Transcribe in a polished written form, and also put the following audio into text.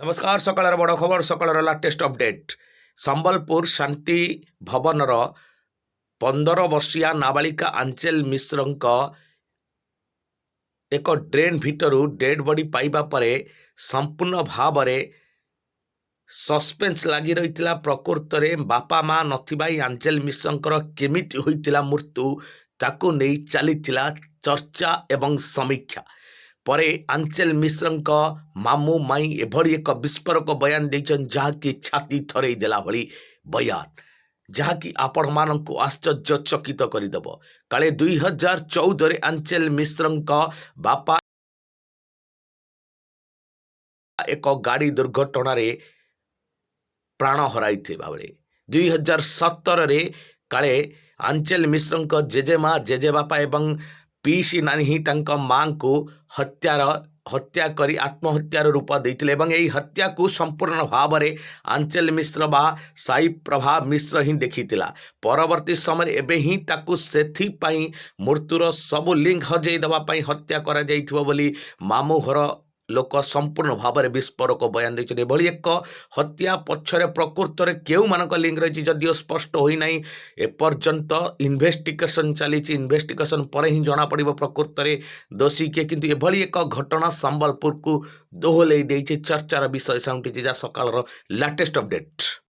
नमस्कार सकाळ बड़ खबर सकाळ लाटेस्ट अपडेट संबलपुर शांति भवनर 15 वर्षीया नाबालिका आंचल मिश्र एक ड्रेन भितर डेड बॉडी पाइबा परे संपूर्ण भाव सस्पेंस लगी रही प्रकृत में बापा माँ नथिबा आंचल मिश्र केमिति होइतिला मृत्यु ताकू नहीं चली चर्चा एवं समीक्षा परे आंचल मिश्र मामू माई एभली एक विस्फोरक बयान देछन जहाँकि छाती थरई देला भली बयान जहाँकि आपण मानक आश्चर्यचकित करदेव काले 2014 आंचल मिश्र बापा एक गाड़ी दुर्घटन प्राण हराई बेले 2017 काले आंचल मिश्र जेजेमा जेजेबापा एवं पीसी नानी ही माँ को हत्या करी आत्महत्यार रूप देते यही हत्या को संपूर्ण भाव में आंचल मिश्र बा साई प्रभा मिश्र ही देखी परवर्ती समय एबे ही ताकू सेथिपाई मृत्युर सबु लिंक हजई देवाई हत्या करा जाइथिबो बोली मामू घर लोक संपूर्ण भाव में विस्फोरक बयान देते एक हत्या पक्षरे प्रकृत में केउ मानक लिंक रही जदिव स्पष्ट होना एपर्यंत इन्वेस्टिगेशन चली इन्वेस्टिगेशन पर ही जना पड़ प्रकृत में दोषी किए किंतु एभली एक घटना संबलपुर को दोहलई चर्चार विषय साउंटी जा सकाळ लाटेस्ट अपडेट।